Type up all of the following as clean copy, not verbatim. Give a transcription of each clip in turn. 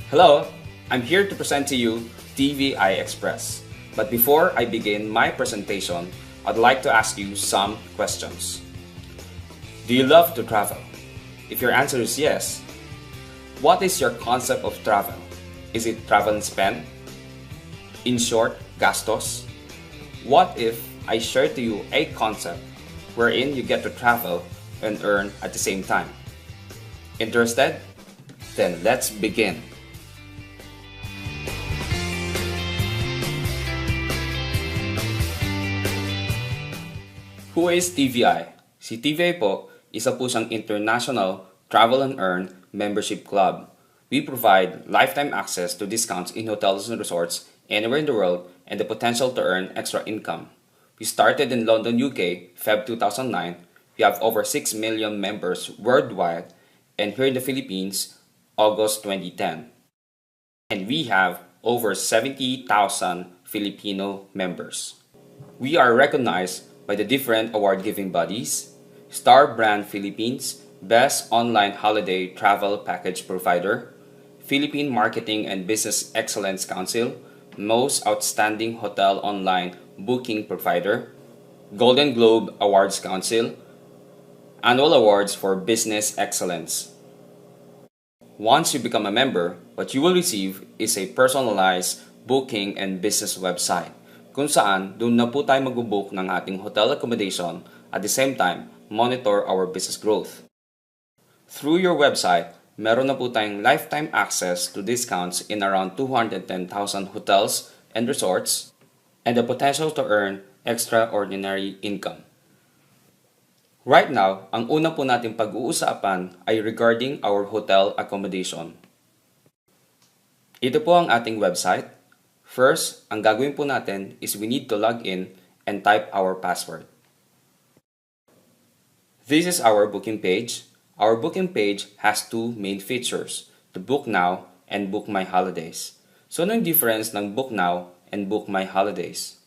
Hello, I'm here to present to you TVI Express. But before I begin my presentation, I'd like to ask you some questions. Do you love to travel? If your answer is yes, what is your concept of travel? Is it travel and spend? In short, gastos? What if I share to you a concept wherein you get to travel and earn at the same time? Interested? Then let's begin. Who is TVI? Si TVI po, isa po siyang international travel and earn membership club. We provide lifetime access to discounts in hotels and resorts anywhere in the world and the potential to earn extra income. We started in London, UK, Feb 2009. We have over 6 million members worldwide, and here in the Philippines, August 2010. And we have over 70,000 Filipino members. We are recognized by the different award-giving bodies: Star Brand Philippines, Best Online Holiday Travel Package Provider, Philippine Marketing and Business Excellence Council, Most Outstanding Hotel Online Booking Provider, Golden Globe Awards Council, Annual Awards for Business Excellence. Once you become a member, what you will receive is a personalized booking and business website kung saan doon na po tayo mag-book ng ating hotel accommodation at the same time monitor our business growth. Through your website, meron na po tayong lifetime access to discounts in around 210,000 hotels and resorts and the potential to earn extraordinary income. Right now, ang una po natin pag-uusapan ay regarding our hotel accommodation. Ito po ang ating website. First, ang gagawin po natin is we need to log in and type our password. This is our booking page. Our booking page has two main features, the Book Now and Book My Holidays. So ano yung difference ng Book Now and Book My Holidays?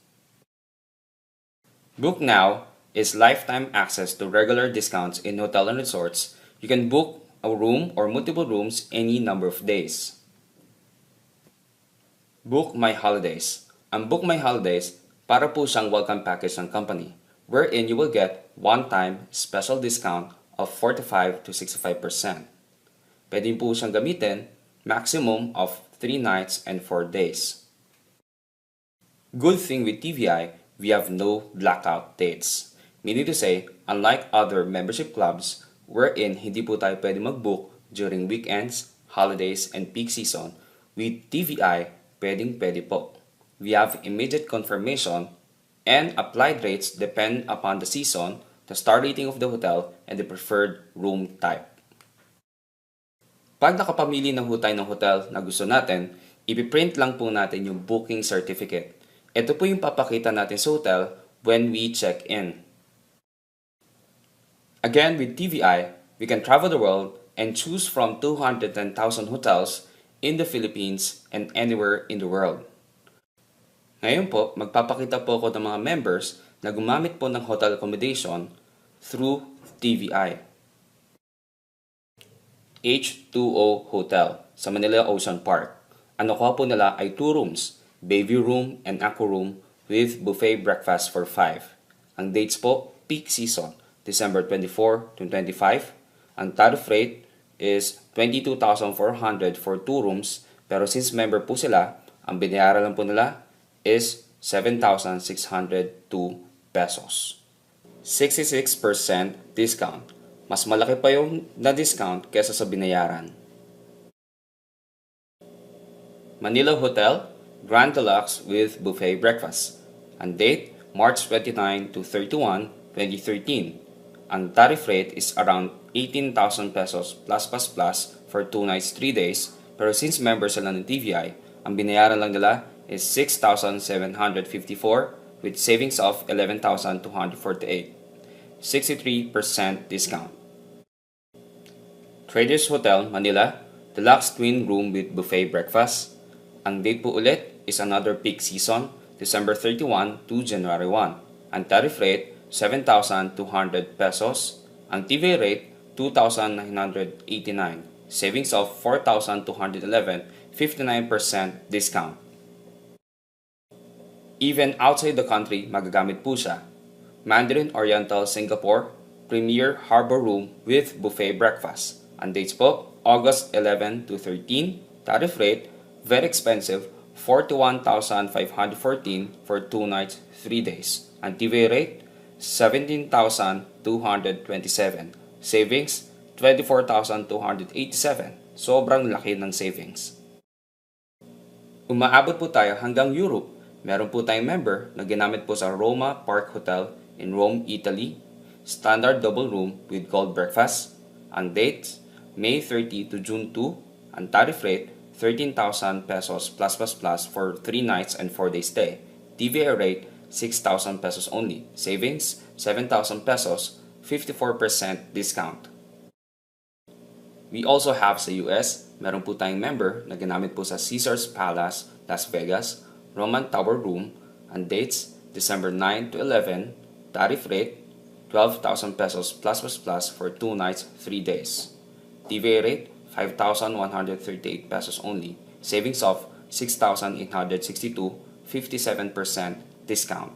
Book Now is lifetime access to regular discounts in hotel and resorts. You can book a room or multiple rooms any number of days. Book My Holidays. Ang Book My Holidays, para po siyang welcome package ng company, wherein you will get one-time special discount of 45 to 65%. Pwede po siyang gamitin, maximum of 3 nights and 4 days. Good thing with TVI, we have no blackout dates. Meaning to say, unlike other membership clubs, wherein hindi po tayo pwede mag-book during weekends, holidays, and peak season, with TVI, pwedeng-pwede po. We have immediate confirmation and applied rates depend upon the season, the star rating of the hotel, and the preferred room type. Pag nakapamili na ho tayo ng hotel na gusto natin, ipiprint lang po natin yung booking certificate. Ito po yung papakita natin sa hotel when we check in. Again, with TVI, we can travel the world and choose from 210,000 hotels in the Philippines and anywhere in the world. Ngayon po, magpapakita po ako ng mga members na gumamit po ng hotel accommodation through TVI. H2O Hotel sa Manila Ocean Park. Ang nakuha po nila ay 2 rooms, Bayview Room and Aqua Room with buffet breakfast for 5. Ang dates po, peak season, December 24 to 25. Ang tariff rate is 22,400 for 2 rooms, pero since member po sila, ang binayaran lang po nila is 7,602 pesos. 66% discount. Mas malaki pa yung na-discount kesa sa binayaran. Manila Hotel, Grand Deluxe with buffet breakfast. Ang date, March 29 to 31, 2013. Ang tariff rate is around 18,000 pesos plus for 2 nights, 3 days. Pero since members sila ng TVI, ang binayaran lang nila is 6,754 with savings of 11,248. 63% discount. Traders Hotel, Manila, Deluxe Twin Room with buffet breakfast. Ang date po ulit is another peak season, December 31 to January 1. Ang tariff rate, 7,200 pesos. Ang TV rate, 2,989. Savings of 4,211 59% discount. Even outside the country, magagamit po siya. Mandarin Oriental Singapore, Premier Harbor Room with buffet breakfast. Ang dates po, August 11 to 13. Tariff rate, very expensive, 41,514 for 2 nights, 3 days. Ang TVA rate, 17,227. Savings, 24,287. Sobrang laki ng savings. Umaabot po tayo hanggang Europe. Meron po tayong member na ginamit po sa Roma Park Hotel in Rome, Italy. Standard double room with gold breakfast. Ang dates, May 30 to June 2. Ang tariff rate, 13,000 pesos plus for 3 nights and 4 days stay. TVA rate, 6,000 pesos only. Savings, 7,000 pesos, 54% discount. We also have sa US, meron po tayong member na ginamit po sa Caesars Palace, Las Vegas, Roman Tower Room. Ang dates, December 9 to 11. Tariff rate, 12,000 pesos plus for 2 nights, 3 days. TVA rate, 5,138 pesos only. Savings of 6,862, 57% discount.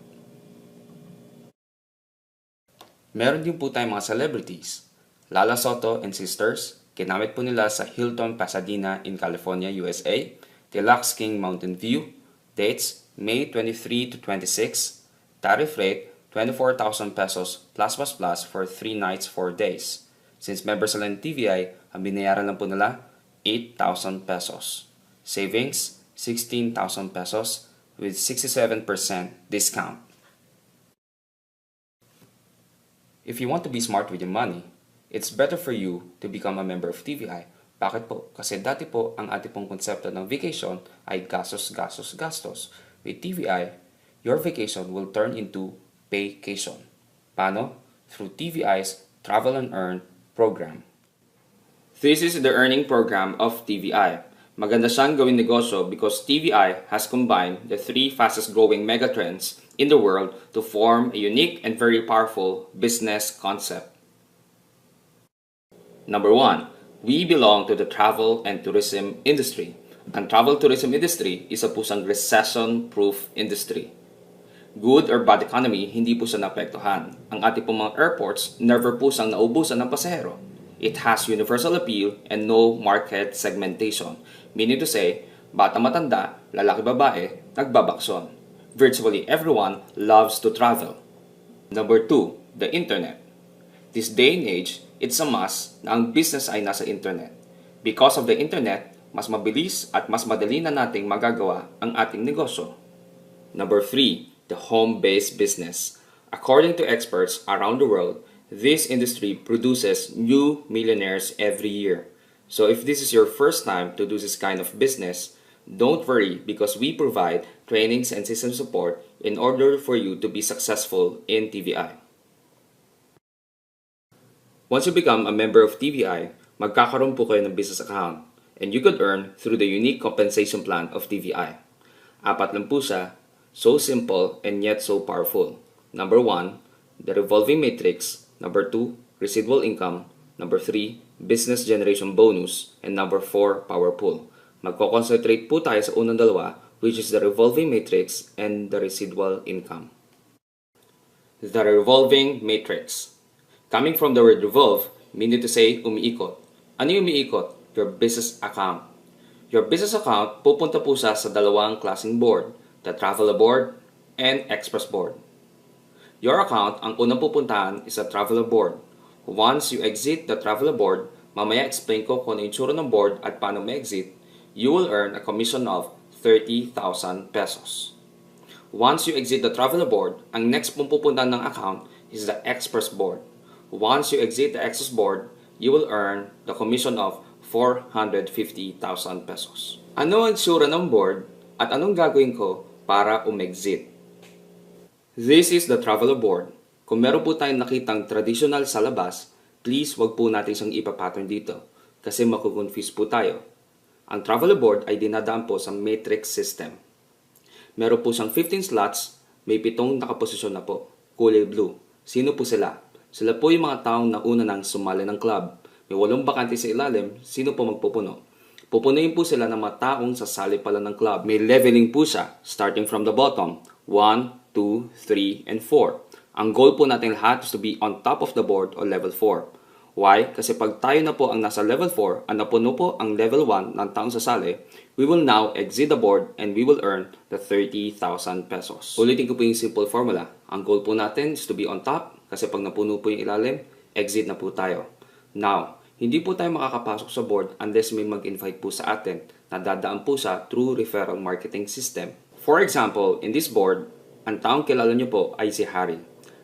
Meron din po tayong mga celebrities. Lala Soto and Sisters, ginamit po nila sa Hilton Pasadena in California, USA. Deluxe King Mountain View. Dates, May 23 to 26. Tariff rate, 24,000 pesos plus for 3 nights, 4 days. Since members sila ng TVI, ang binayaran lang po nila, 8,000 pesos. Savings, 16,000 pesos with 67% discount. If you want to be smart with your money, it's better for you to become a member of TVI. Bakit po? Kasi dati po, ang ating pong konsepto ng vacation ay gastos. With TVI, your vacation will turn into paycation. Paano? Through TVI's Travel and Earn program. This is the earning program of TVI. Maganda siyang gawing negosyo because TVI has combined the 3 fastest growing megatrends in the world to form a unique and very powerful business concept. Number 1, we belong to the travel and tourism industry. Ang travel tourism industry isa po siyang recession-proof industry. Good or bad economy, hindi po siya naapektuhan. Ang ating pong mga airports, never po siyang naubusan ng pasahero. It has universal appeal and no market segmentation. Meaning to say, bata matanda, lalaki babae, nagbabaksyon. Virtually everyone loves to travel. Number 2, the internet. This day and age, it's a must na ang business ay nasa internet. Because of the internet, mas mabilis at mas madali na nating magagawa ang ating negosyo. Number 3, the home-based business. According to experts around the world, this industry produces new millionaires every year. So if this is your first time to do this kind of business, don't worry because we provide trainings and system support in order for you to be successful in TVI. Once you become a member of TVI, magkakaroon po kayo ng business account and you could earn through the unique compensation plan of TVI. 4 lang po siya, so simple and yet so powerful. Number 1, the revolving matrix. Number 2, residual income. Number 3, business generation bonus. And number 4, power pool. Magko-concentrate po tayo sa unang dalawa, which is the revolving matrix and the residual income. The revolving matrix. Coming from the word revolve, meaning to say umiikot. Ano yung umiikot? Your business account. Your business account, pupunta po siya sa dalawang klaseng board, the Traveler Board and Express Board. Your account, ang unang pupuntahan is a Traveler Board. Once you exit the Traveler Board, mamaya explain ko kung ano yung tsura ng board at paano ma-exit, you will earn a commission of 30,000 pesos. Once you exit the Traveler Board, ang next pong pupuntahan ng account is the Express Board. Once you exit the Express Board, you will earn the commission of 450,000 pesos. Ano ang tsura ng board at anong gagawin ko para umexit? This is the Traveler Board. Kung meron po tayong nakitang traditional sa labas, please wag po natin siyang ipapattern dito kasi makukonfuse po tayo. Ang Traveler Board ay dinadaan po sa matrix system. Meron po siyang 15 slots, may 7 nakaposisyon na po. Kulay blue. Sino po sila? Sila po yung mga taong nauna nang sumali ng club. May 8 bakante sa ilalim, sino po magpupuno? Pupunuin po sila ng mga taong sasali pala ng club. May leveling po siya, starting from the bottom. 1, 2, 3, and 4. Ang goal po natin lahat is to be on top of the board o level 4. Why? Kasi pag tayo na po ang nasa level 4 at napuno po ang level 1 ng taong sasali, we will now exit the board and we will earn the 30,000 pesos. Ulitin ko po yung simple formula. Ang goal po natin is to be on top kasi pag napuno po yung ilalim, exit na po tayo. Now, hindi po tayo makakapasok sa board unless may mag-invite po sa atin na dadaan po sa through referral marketing system. For example, in this board, ang taong kilala nyo po ay si Harry.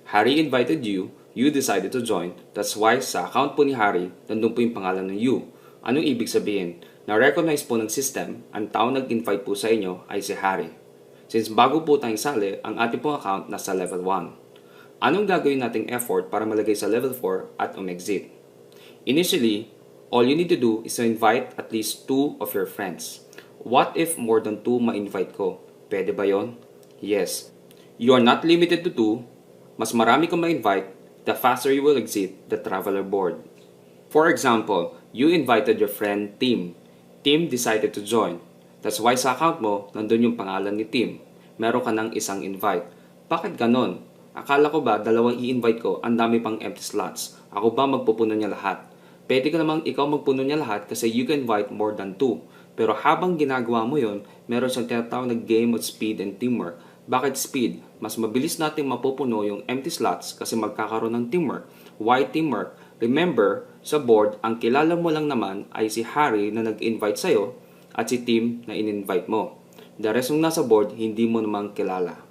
Harry invited you, you decided to join. That's why sa account po ni Harry, nandun po yung pangalan ng you. Anong ibig sabihin? Na-recognize po ng system, ang taong nag-invite po sa inyo ay si Harry. Since bago po tayong sali, ang ating pong account nasa level 1. Anong gagawin nating effort para malagay sa level 4 at umexit? Initially, all you need to do is to invite at least 2 of your friends. What if more than 2 ma-invite ko? Pwede ba yon? Yes. You are not limited to 2. Mas marami kang ma-invite, the faster you will exit the traveler board. For example, you invited your friend Tim. Tim decided to join. That's why sa account mo, nandun yung pangalan ni Tim. Meron ka ng isang invite. Bakit ganon? Akala ko ba dalawang i-invite ko, ang dami pang empty slots. Ako ba magpupuno niya lahat? Pwede ka namang ikaw magpuno niya lahat kasi you can invite more than 2. Pero habang ginagawa mo yon, meron siyang tinatawag na game of speed and teamwork. Bakit speed? Mas mabilis nating mapupuno yung empty slots kasi magkakaroon ng teamwork. Why teamwork? Remember, sa board, ang kilala mo lang naman ay si Harry na nag-invite sa'yo at si Tim na in-invite mo. The rest ng nasa board, hindi mo namang kilala.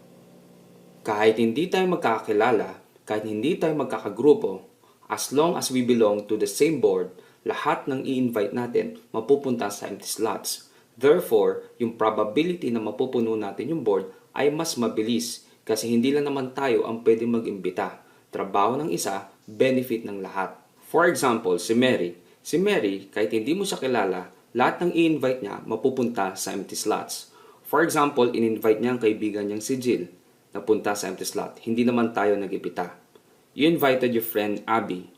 Kahit hindi tayo magkakakilala, kahit hindi tayo magkakagrupo, as long as we belong to the same board, lahat ng i-invite natin mapupunta sa empty slots. Therefore, yung probability na mapupuno natin yung board ay mas mabilis kasi hindi lang naman tayo ang pwedeng mag-imbita. Trabaho ng isa, benefit ng lahat. For example, si Mary. Si Mary, kahit hindi mo siya kilala, lahat ng i-invite niya mapupunta sa empty slots. For example, in-invite niya ang kaibigan niyang si Jill na punta sa empty slot. Hindi naman tayo nag-imbita. You invited your friend Abby.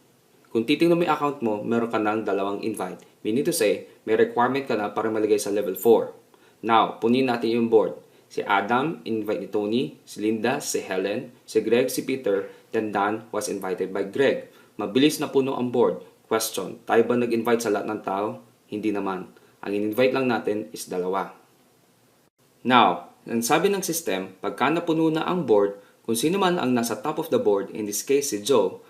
Kung titingnan mo yung account mo, meron ka ng 2 invite. Meaning to say, may requirement ka na para malagay sa level 4. Now, punin natin yung board. Si Adam, invite ni Tony, si Linda, si Helen, si Greg, si Peter, then Dan was invited by Greg. Mabilis na puno ang board. Question, tayo ba nag-invite sa lahat ng tao? Hindi naman. Ang in-invite lang natin is 2. Now, ang sabi ng system, pagka napuno na ang board, kung sino man ang nasa top of the board, in this case si Joe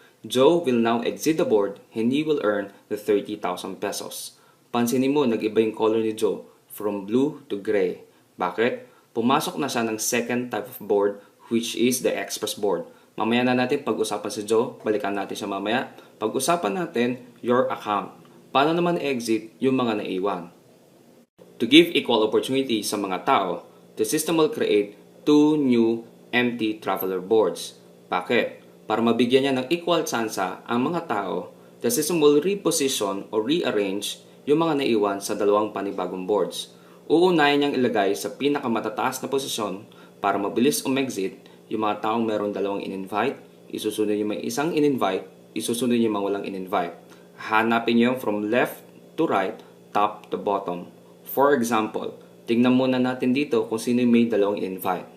will now exit the board and he will earn the 30,000 pesos. Pansinin mo, nag-iba yung color ni Joe, from blue to gray. Bakit? Pumasok na siya ng second type of board, which is the express board. Mamaya na natin pag-usapan si Joe, balikan natin siya mamaya. Pag-usapan natin your account. Paano naman exit yung mga naiwan? To give equal opportunity sa mga tao, the system will create 2 new empty traveler boards. Bakit? Para mabigyan niya ng equal tsansa ang mga tao, the system will reposition or rearrange yung mga naiwan sa 2 panibagong boards. Uunahin niyang ilagay sa pinakamatataas na posisyon para mabilis umexit yung mga taong meron 2 in-invite, isusunod yung may isang in-invite, isusunod yung mga walang in-invite. Hanapin niyo from left to right, top to bottom. For example, tingnan muna natin dito kung sino yung may 2 in-invite.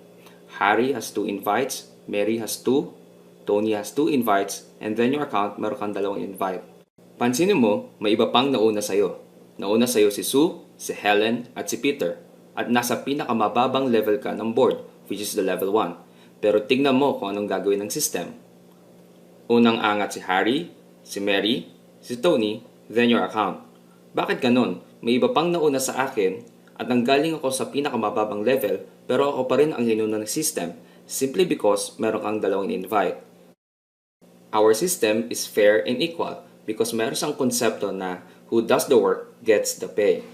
Harry has 2 invites, Mary has 2, Tony has 2 invites, and then your account meron kang 2 invite. Pansinin mo, may iba pang nauna sa'yo. Nauna sa'yo si Sue, si Helen, at si Peter. At nasa pinakamababang level ka ng board, which is the level 1. Pero tingnan mo kung anong gagawin ng system. Unang angat si Harry, si Mary, si Tony, then your account. Bakit ganon? May iba pang nauna sa akin at nanggaling ako sa pinakamababang level pero ako pa rin ang hinuna ng system simply because meron kang 2 invite. Our system is fair and equal because meron siyang konsepto na who does the work gets the pay.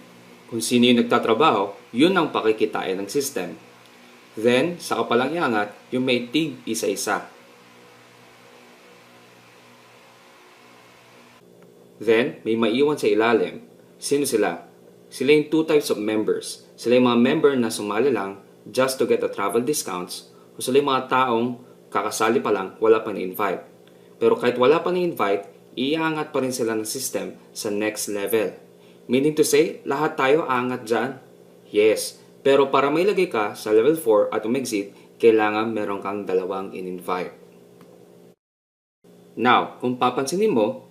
Kung sino yung nagtatrabaho, yun ang pakikitain ng system. Then, saka palang iangat yung may tig isa-isa. Then, may maiwan sa ilalim. Sino sila? Sila yung 2 types of members. Sila yung mga member na sumali lang just to get a travel discounts o sila yung mga taong kakasali pa lang, wala pa na-invite. Pero kahit wala pa na-invite, iangat pa rin sila ng system sa next level. Meaning to say, lahat tayo aangat dyan? Yes, pero para may lagay ka sa level 4 at umexit, kailangan meron kang dalawang in-invite. Now, kung papansinin mo,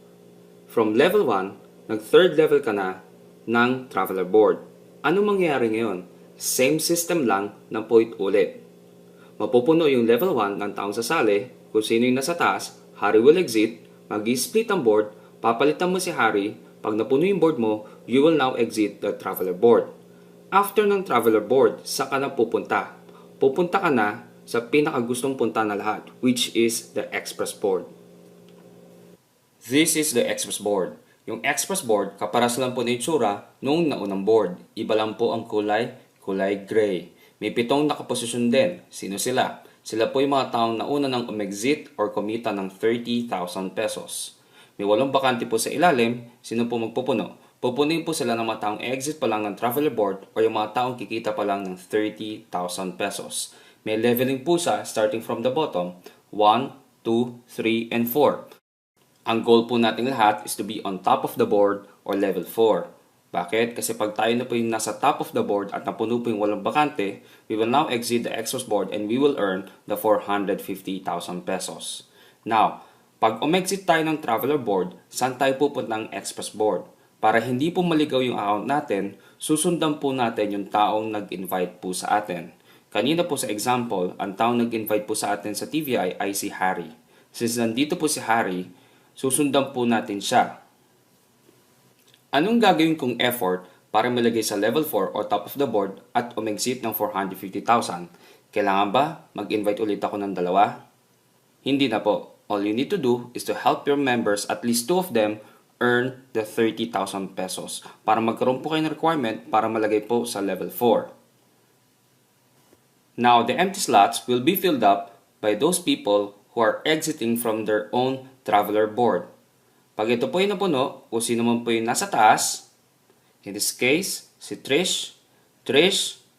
from level 1, nag-third level ka na ng traveler board. Anong mangyayari ngayon? Same system lang ng point ulit. Mapupuno yung level 1 ng taong sasali, kung sino yung nasa taas, Harry will exit, mag-split ang board, papalitan mo si Harry, pag napuno yung board mo, you will now exit the traveler board. After ng traveler board, saan ka na pupunta? Pupunta ka na sa pinakagustong punta na lahat, which is the express board. This is the express board. Yung express board, kaparas lang po na itsura noong naunang board. Iba lang po ang kulay gray. May 7 nakaposisyon din. Sino sila? Sila po yung mga taong nauna ng umexit or kumita ng 30,000 pesos. May 8 bakante po sa ilalim. Sino po magpupuno? Pupunin po sila ng mga taong exit pa lang ng traveler board o yung mga taong kikita pa lang ng 30,000 pesos. May leveling po siya starting from the bottom, 1, 2, 3, and 4. Ang goal po nating lahat is to be on top of the board or level 4. Bakit? Kasi pag tayo na po yung nasa top of the board at napuno po yung 8 bakante, we will now exit the express board and we will earn the 450,000 pesos. Now, pag umexit tayo ng traveler board, saan tayo pupunta ng express board? Para hindi po maligaw yung account natin, susundan po natin yung taong nag-invite po sa atin. Kanina po sa example, ang taong nag-invite po sa atin sa TVI ay si Harry. Since nandito po si Harry, susundan po natin siya. Anong gagawin kong effort para malagay sa level 4 o top of the board at umexit ng 450,000? Kailangan ba mag-invite ulit ako ng dalawa? Hindi na po. All you need to do is to help your members, at least 2 of them, earn the 30,000 pesos para magkaroon po kayo ng requirement para malagay po sa level 4. Now, the empty slots will be filled up by those people who are exiting from their own traveler board. Pag ito po yung napuno, o sino man po yung nasa taas, in this case, si Trish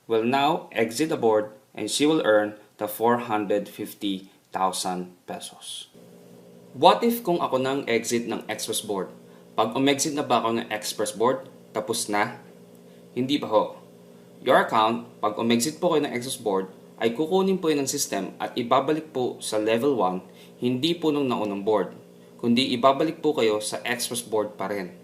will now exit the board and she will earn the 450,000 pesos. What if kung ako nang exit ng express board? Pag umexit na ba ako ng express board, tapos na? Hindi pa ho. Your account, pag umexit po kayo ng express board, ay kukunin po yun ng system at ibabalik po sa level 1, hindi po nung naunang board, kundi ibabalik po kayo sa express board pa rin.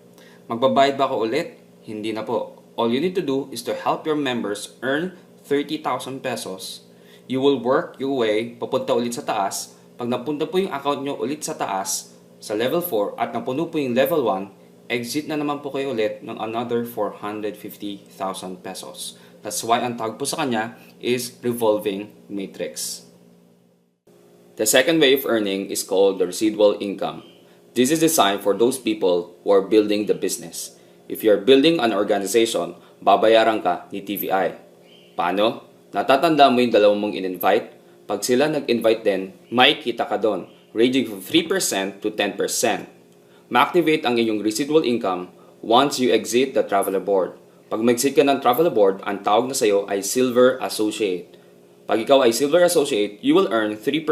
Magbabayad ba ako ulit? Hindi na po. All you need to do is to help your members earn 30,000 pesos. You will work your way papunta ulit sa taas. Pag napunta po yung account nyo ulit sa taas, sa level 4 at napuno po yung level 1, exit na naman po kayo ulit ng another 450,000 pesos. That's why ang tawag po sa kanya is revolving matrix. The second way of earning is called the residual income. This is designed for those people who are building the business. If you're building an organization, babayaran ka ni TVI. Paano? Natatanda mo yung dalawang mong in-invite? Pag sila nag-invite din, may kita ka doon, ranging from 3% to 10%. Ma-activate ang inyong residual income once you exit the traveler board. Pag mag-exit ka ng traveler board, ang tawag na sa'yo ay Silver Associate. Pag ikaw ay Silver Associate, you will earn 3%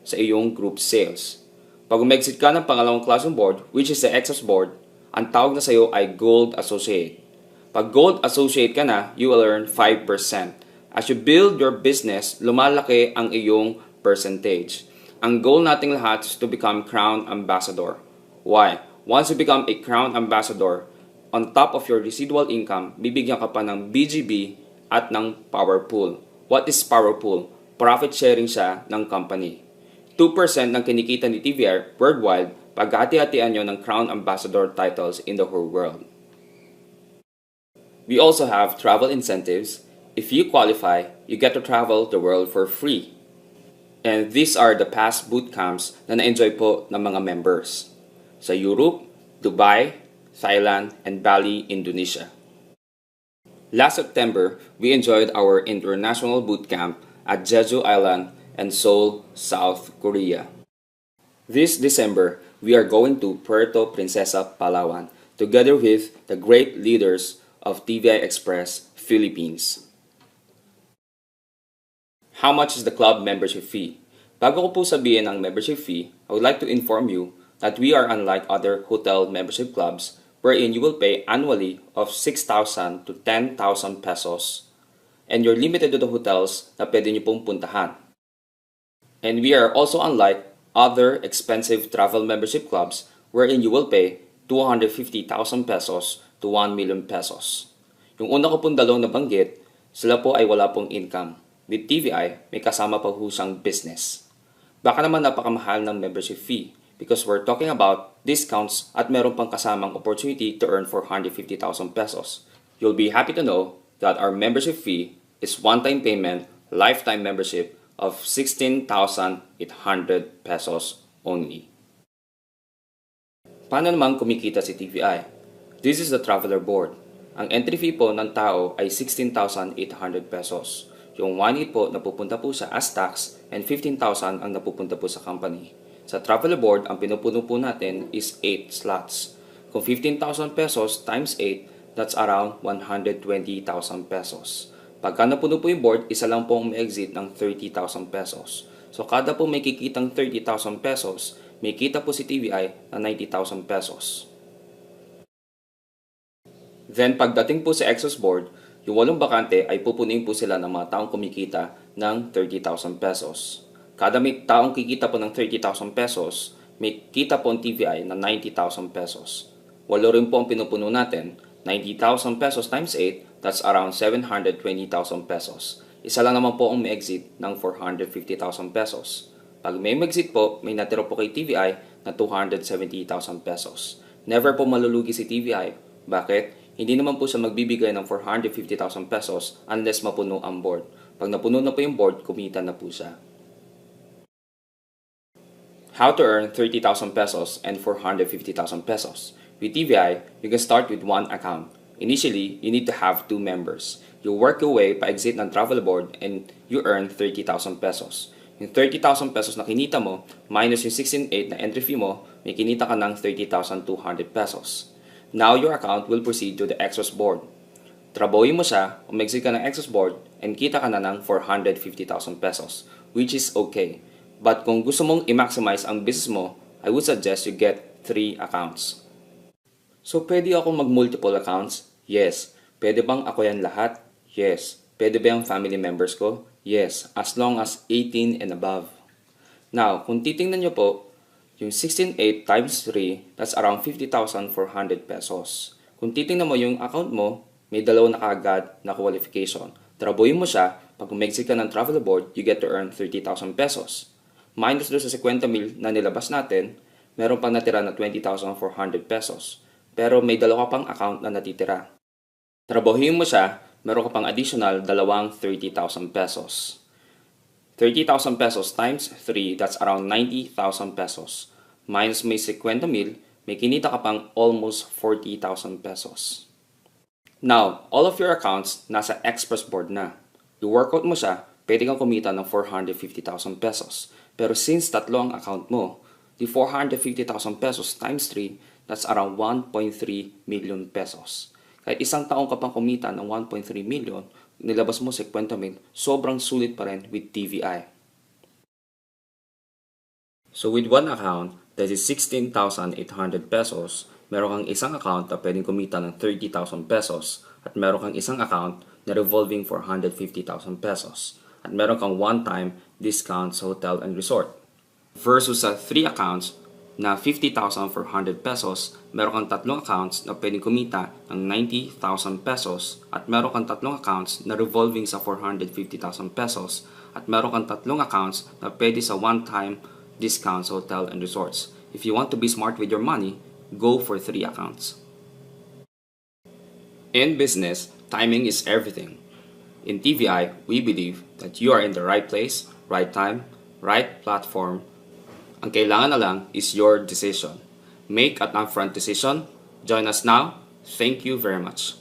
sa iyong group sales. Pag mag-exit ka ng pangalawang klaseng board, which is the excess board, ang tawag na sa'yo ay Gold Associate. Pag Gold Associate ka na, you will earn 5%. As you build your business, lumalaki ang iyong percentage. Ang goal nating lahat is to become Crown Ambassador. Why? Once you become a Crown Ambassador, on top of your residual income, bibigyan ka pa ng BGB at ng Power Pool. What is Power Pool? Profit sharing siya ng company. 2% ng kinikita ni TVR worldwide pag hati-hatian nyo ng Crown Ambassador titles in the whole world. We also have travel incentives. If you qualify, you get to travel the world for free. And these are the past boot camps na na-enjoy po ng mga members sa Europe, Dubai, Thailand, and Bali, Indonesia. Last September, we enjoyed our international boot camp at Jeju Island and Seoul, South Korea. This December, we are going to Puerto Princesa, Palawan, together with the great leaders of TVI Express Philippines. How much is the club membership fee? Bago ko po sabihin ang membership fee, I would like to inform you that we are unlike other hotel membership clubs wherein you will pay annually of 6,000 to 10,000 pesos, and you're limited to the hotels na pwede nyo pong puntahan. And we are also unlike other expensive travel membership clubs wherein you will pay 250,000 pesos to 1 million pesos. Yung una ko pong dalawang nabanggit, sila po ay wala pong income. With TVI, may kasama pa po siyang business. Baka naman napakamahal ng membership fee because we're talking about discounts at meron pang kasamang opportunity to earn 450,000 pesos. You'll be happy to know that our membership fee is one-time payment, lifetime membership of 16,800 pesos only. Paano naman kumikita si TVI? This is the Traveler Board. Ang entry fee po ng tao ay 16,800 pesos. Yung 1/8 po napupunta po sa as tax and 15,000 ang napupunta po sa company. Sa Traveler Board, ang pinupuno po natin is 8 slots. Kung 15,000 pesos times 8, that's around 120,000 pesos. Pagka napuno po yung board, isa lang po ang may-exit ng 30,000 pesos. So kada po may kikitang 30,000 pesos, may kita po si TVI na 90,000 pesos. Then pagdating po sa excess board, yung 8 bakante ay pupunin po sila ng mga taong kumikita ng 30,000 pesos. Kada may taong kikita po ng 30,000 pesos, may kita po ang TVI na 90,000 pesos. 8 rin po ang pinupuno natin, 90,000 pesos times 8, that's around 720,000 pesos. Isa lang naman po ang may exit ng 450,000 pesos. Pag may exit po, may natira po kay TVI na 270,000 pesos. Never po malulugi si TVI. Bakit? Hindi naman po siya magbibigay ng 450,000 pesos unless mapuno ang board. Pag napuno na po yung board, kumita na po siya. How to earn 30,000 pesos and 450,000 pesos? With TVI, you can start with one account. Initially, you need to have 2 members. You work your way pa-exit ng travel board and you earn 30,000 pesos. Yung 30,000 pesos na kinita mo, minus yung 16,800 na entry fee mo, may kinita ka ng 30,200 pesos. Now your account will proceed to the excess board. Trabahoin mo siya, umexit ka ng excess board, and kita ka na ng 450,000 pesos, which is okay. But kung gusto mong i-maximize ang business mo, I would suggest you get 3 accounts. So pwede ako mag-multiple accounts? Yes. Pwede bang ako yan lahat? Yes. Pwede ba yung family members ko? Yes, as long as 18 and above. Now, kung titingnan nyo po, yung 16,800 times 3, that's around 50,400 pesos. Kung titingnan mo yung account mo, may dalawa na kaagad na qualification. Trabuhin mo siya, pag umexit ka ng travel board, you get to earn 30,000 pesos. Minus doon sa 50,000 na nilabas natin, meron pang natira na 20,400 pesos. Pero may dalawa pang account na natitira. Trabuhin mo siya, meron ka pang additional dalawang 30,000 pesos. 30,000 pesos times 3, that's around 90,000 pesos. Minus may 50,000, may kinita ka pang almost 40,000 pesos. Now, all of your accounts nasa express board na. I-workout mo siya, pwede kang kumita ng 450,000 pesos. Pero since tatlo ang account mo, the 450,000 pesos times 3, that's around 1.3 million pesos. Kahit isang taong ka pang kumita ng 1.3 million, nilabas mo 50,000, sobrang sulit pa rin with TVI. So with one account, that is 16,800 pesos, meron kang isang account na pwedeng kumita ng 30,000 pesos at meron kang isang account na revolving 450,000 pesos at meron kang one-time discount sa hotel and resort. Versus sa 3 accounts na 50,400 pesos, meron kang 3 accounts na pwedeng kumita ng 90,000 pesos at meron kang 3 accounts na revolving sa 450,000 pesos at meron kang 3 accounts na pwede sa one-time discounts sa hotel and resorts. If you want to be smart with your money, go for 3 accounts. In business, timing is everything. In TVI, we believe that you are in the right place, right time, right platform. Ang kailangan na lang is your decision. Make an upfront decision. Join us now. Thank you very much.